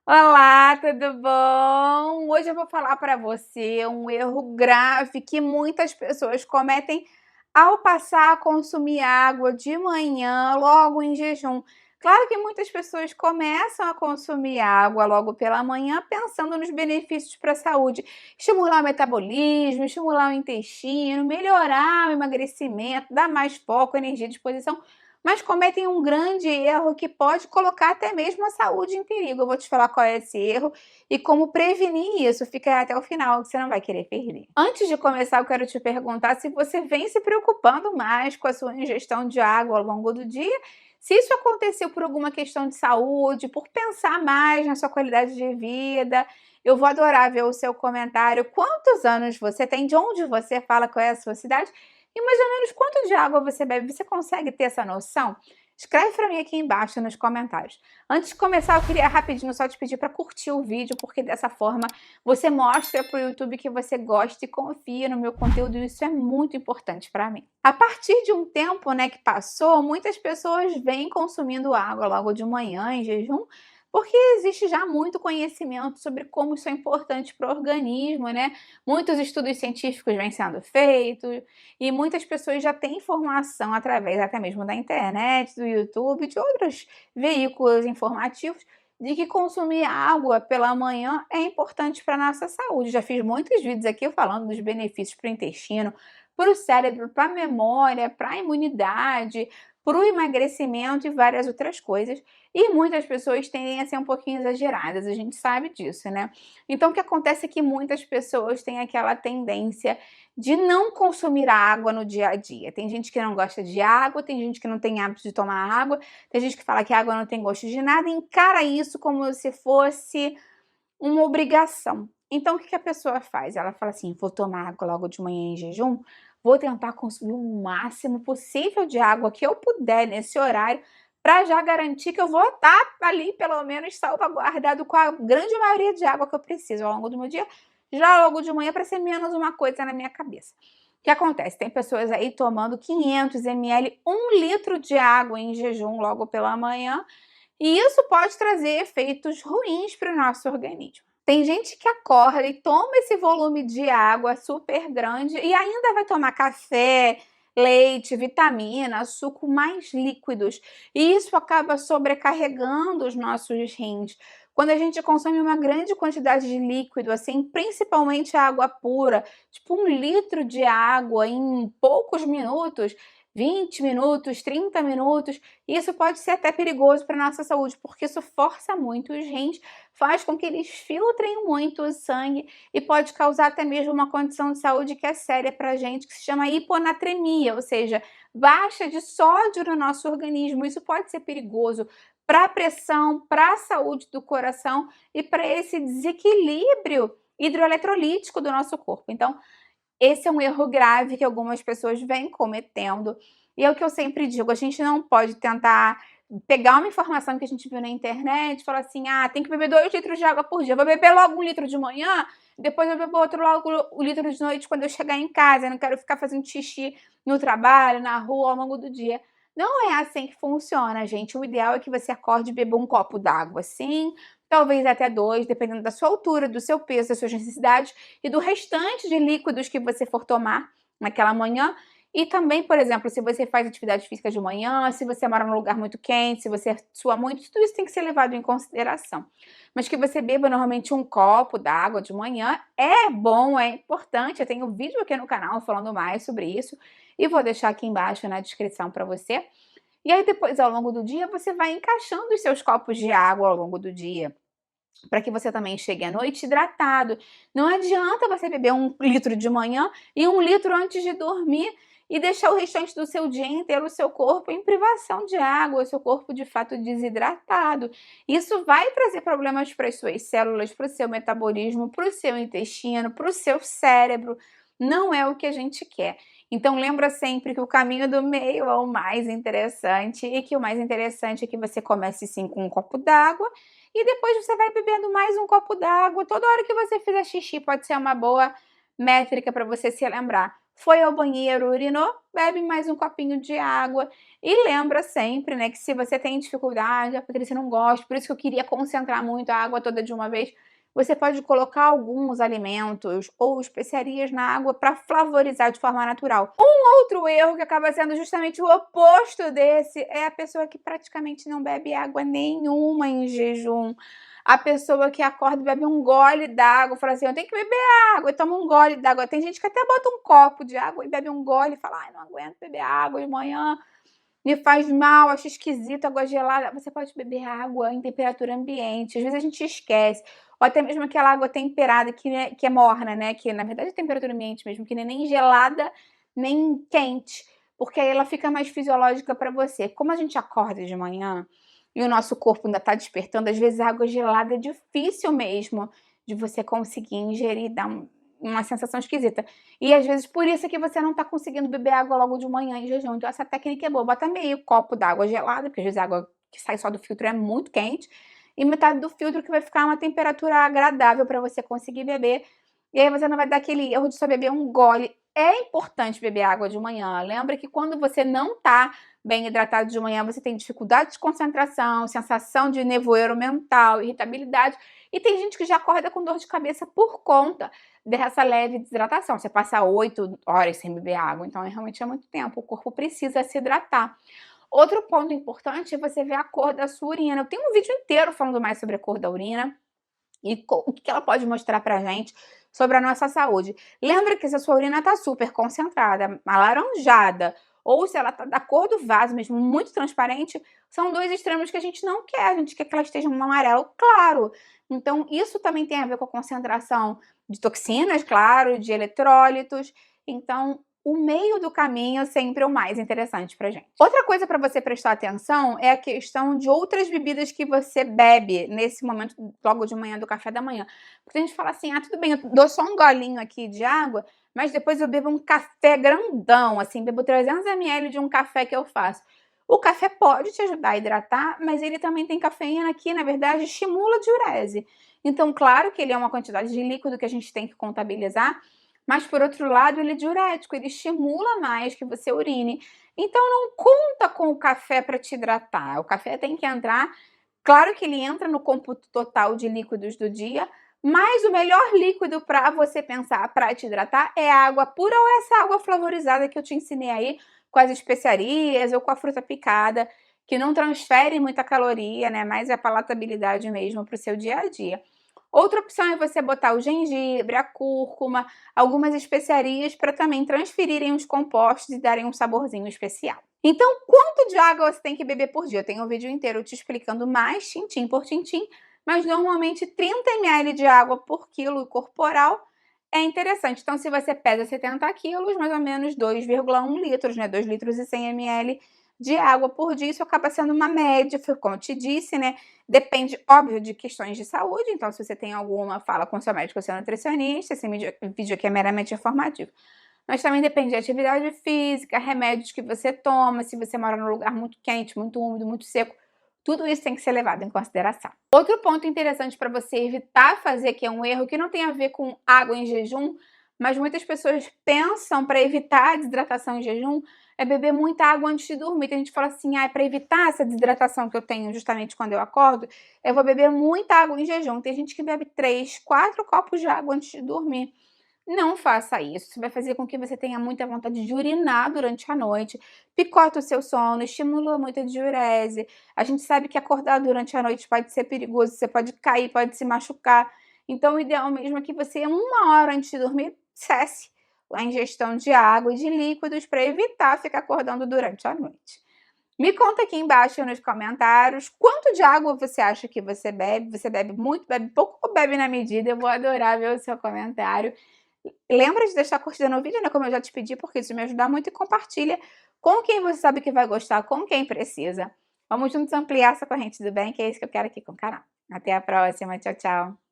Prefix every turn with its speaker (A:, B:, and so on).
A: Olá, tudo bom? Hoje eu vou falar para você um erro grave que muitas pessoas cometem ao passar a consumir água de manhã, logo em jejum. Claro que muitas pessoas começam a consumir água logo pela manhã pensando nos benefícios para a saúde, estimular o metabolismo, estimular o intestino, melhorar o emagrecimento, dar mais foco, energia, disposição, mas cometem um grande erro que pode colocar até mesmo a saúde em perigo. Eu vou te falar qual é esse erro e como prevenir isso. Fica aí até o final, que você não vai querer perder. Antes de começar, eu quero te perguntar se você vem se preocupando mais com a sua ingestão de água ao longo do dia. Se isso aconteceu por alguma questão de saúde, por pensar mais na sua qualidade de vida, eu vou adorar ver o seu comentário. Quantos anos você tem? De onde você fala? Qual é a sua cidade? E mais ou menos quanto de água você bebe? Você consegue ter essa noção? Escreve para mim aqui embaixo nos comentários. Antes de começar, eu queria rapidinho só te pedir para curtir o vídeo, porque dessa forma você mostra para o YouTube que você gosta e confia no meu conteúdo, e isso é muito importante para mim. A partir de um tempo, né, que passou, muitas pessoas vêm consumindo água logo de manhã em jejum, porque existe já muito conhecimento sobre como isso é importante para o organismo, né? Muitos estudos científicos vêm sendo feitos, e muitas pessoas já têm informação através até mesmo da internet, do YouTube, de outros veículos informativos, de que consumir água pela manhã é importante para a nossa saúde. Já fiz muitos vídeos aqui falando dos benefícios para o intestino, para o cérebro, para a memória, para a imunidade, para o emagrecimento e várias outras coisas. E muitas pessoas tendem a ser um pouquinho exageradas, a gente sabe disso, né? Então, o que acontece é que muitas pessoas têm aquela tendência de não consumir água no dia a dia. Tem gente que não gosta de água, tem gente que não tem hábito de tomar água, tem gente que fala que a água não tem gosto de nada e encara isso como se fosse uma obrigação. Então, o que a pessoa faz? Ela fala assim: vou tomar água logo de manhã em jejum, vou tentar consumir o máximo possível de água que eu puder nesse horário, para já garantir que eu vou estar ali, pelo menos, salvaguardado com a grande maioria de água que eu preciso ao longo do meu dia, já logo de manhã, para ser menos uma coisa na minha cabeça. O que acontece? Tem pessoas aí tomando 500 ml, 1 litro de água em jejum logo pela manhã, e isso pode trazer efeitos ruins para o nosso organismo. Tem gente que acorda e toma esse volume de água super grande e ainda vai tomar café, leite, vitamina, suco mais líquidos. E isso acaba sobrecarregando os nossos rins. Quando a gente consome uma grande quantidade de líquido, assim, principalmente água pura, tipo 1 litro de água em poucos minutos, 20 minutos, 30 minutos, isso pode ser até perigoso para a nossa saúde, porque isso força muito os rins, faz com que eles filtrem muito o sangue e pode causar até mesmo uma condição de saúde que é séria para a gente, que se chama hiponatremia, ou seja, baixa de sódio no nosso organismo. Isso pode ser perigoso para a pressão, para a saúde do coração e para esse desequilíbrio hidroeletrolítico do nosso corpo. Então, esse é um erro grave que algumas pessoas vêm cometendo, e é o que eu sempre digo: a gente não pode tentar pegar uma informação que a gente viu na internet e falar assim: "Ah, tem que beber 2 litros de água por dia, vou beber logo 1 litro de manhã, depois eu bebo outro logo o litro de noite quando eu chegar em casa, eu não quero ficar fazendo xixi no trabalho, na rua, ao longo do dia". Não é assim que funciona, gente. O ideal é que você acorde e beba um copo d'água, sim, talvez até 2, dependendo da sua altura, do seu peso, das suas necessidades e do restante de líquidos que você for tomar naquela manhã. E também, por exemplo, se você faz atividade física de manhã, se você mora num lugar muito quente, se você sua muito, tudo isso tem que ser levado em consideração. Mas que você beba normalmente um copo d'água de manhã é bom, é importante. Eu tenho um vídeo aqui no canal falando mais sobre isso e vou deixar aqui embaixo na descrição para você. E aí depois, ao longo do dia, você vai encaixando os seus copos de água ao longo do dia, para que você também chegue à noite hidratado. Não adianta você beber 1 litro de manhã e 1 litro antes de dormir e deixar o restante do seu dia inteiro, o seu corpo em privação de água, o seu corpo de fato desidratado. Isso vai trazer problemas para as suas células, para o seu metabolismo, para o seu intestino, para o seu cérebro. Não é o que a gente quer. Então lembra sempre que o caminho do meio é o mais interessante, e que o mais interessante é que você comece sim com um copo d'água e depois você vai bebendo mais um copo d'água. Toda hora que você fizer xixi pode ser uma boa métrica para você se lembrar. foi ao banheiro, urinou, bebe mais um copinho de água. E lembra sempre, né, que se você tem dificuldade, porque você não gosta, por isso que eu queria concentrar muito a água toda de uma vez, você pode colocar alguns alimentos ou especiarias na água para flavorizar de forma natural. Outro erro que acaba sendo justamente o oposto desse é a pessoa que praticamente não bebe água nenhuma em jejum. A pessoa que acorda e bebe um gole d'água, fala assim: eu tenho que beber água, e toma um gole d'água. Tem gente que até bota um copo de água e bebe um gole e fala: ai, não aguento beber água de manhã, me faz mal, acho esquisito água gelada. Você pode beber água em temperatura ambiente, às vezes a gente esquece. Ou até mesmo aquela água temperada que é morna, né? Que na verdade é temperatura ambiente mesmo, que não é nem gelada nem quente, porque aí ela fica mais fisiológica para você. Como a gente acorda de manhã e o nosso corpo ainda está despertando, às vezes a água gelada é difícil mesmo de você conseguir ingerir, dá uma sensação esquisita. E às vezes por isso é que você não está conseguindo beber água logo de manhã em jejum. Então essa técnica é boa. Bota meio copo d'água gelada, porque às vezes a água que sai só do filtro é muito quente, e metade do filtro que vai ficar uma temperatura agradável para você conseguir beber. E aí você não vai dar aquele erro de só beber um gole. É importante beber água de manhã. Lembra que quando você não está bem hidratado de manhã, você tem dificuldade de concentração, sensação de nevoeiro mental, irritabilidade. E tem gente que já acorda com dor de cabeça por conta dessa leve desidratação. Você passa 8 horas sem beber água, então realmente é muito tempo. O corpo precisa se hidratar. Outro ponto importante é você ver a cor da sua urina. Eu tenho um vídeo inteiro falando mais sobre a cor da urina e o que ela pode mostrar pra gente sobre a nossa saúde. Lembra que se a sua urina tá super concentrada, alaranjada, ou se ela tá da cor do vaso mesmo, muito transparente, são dois extremos que a gente não quer. A gente quer que ela esteja um amarelo claro. Então, isso também tem a ver com a concentração de toxinas, claro, de eletrólitos. Então, o meio do caminho é sempre o mais interessante pra gente. Outra coisa para você prestar atenção é a questão de outras bebidas que você bebe nesse momento logo de manhã do café da manhã. Porque a gente fala assim: ah, tudo bem, eu dou só um golinho aqui de água, mas depois eu bebo um café grandão, assim, bebo 300 ml de um café que eu faço. O café pode te ajudar a hidratar, mas ele também tem cafeína que, na verdade, estimula a diurese. Então, claro que ele é uma quantidade de líquido que a gente tem que contabilizar, mas por outro lado, ele é diurético, ele estimula mais que você urine. Então não conta com o café para te hidratar. O café tem que entrar, claro que ele entra no cômputo total de líquidos do dia, mas o melhor líquido para você pensar para te hidratar é a água pura ou essa água flavorizada que eu te ensinei aí com as especiarias ou com a fruta picada, que não transfere muita caloria, né? Mais a palatabilidade mesmo para o seu dia a dia. Outra opção é você botar o gengibre, a cúrcuma, algumas especiarias para também transferirem os compostos e darem um saborzinho especial. Então, quanto de água você tem que beber por dia? Eu tenho um vídeo inteiro te explicando mais, tintim por tintim, mas normalmente 30 ml de água por quilo corporal é interessante. Então, se você pesa 70 quilos, mais ou menos 2,1 litros, né? 2 litros e 100 ml de água por dia, isso acaba sendo uma média, como eu te disse, né? Depende, óbvio, de questões de saúde, então se você tem alguma, fala com seu médico ou seu nutricionista, esse vídeo aqui é meramente informativo. Mas também depende de atividade física, remédios que você toma, se você mora num lugar muito quente, muito úmido, muito seco, tudo isso tem que ser levado em consideração. Outro ponto interessante para você evitar fazer, que é um erro que não tem a ver com água em jejum, mas muitas pessoas pensam para evitar a desidratação em jejum, é beber muita água antes de dormir. Tem gente que fala assim: ah, para evitar essa desidratação que eu tenho justamente quando eu acordo, eu vou beber muita água em jejum. Tem gente que bebe 3, 4 copos de água antes de dormir. Não faça isso, isso vai fazer com que você tenha muita vontade de urinar durante a noite, picota o seu sono, estimula muito a diurese. A gente sabe que acordar durante a noite pode ser perigoso, você pode cair, pode se machucar. Então o ideal mesmo é que você, 1 hora antes de dormir, cesse a ingestão de água e de líquidos para evitar ficar acordando durante a noite. Me conta aqui embaixo nos comentários quanto de água você acha que você bebe. Você bebe muito, bebe pouco ou bebe na medida? Eu vou adorar ver o seu comentário. Lembra de deixar curtida no vídeo, né, como eu já te pedi, porque isso me ajuda muito, e compartilha com quem você sabe que vai gostar, com quem precisa. Vamos juntos ampliar essa corrente do bem, que é isso que eu quero aqui com o canal. Até a próxima, tchau, tchau.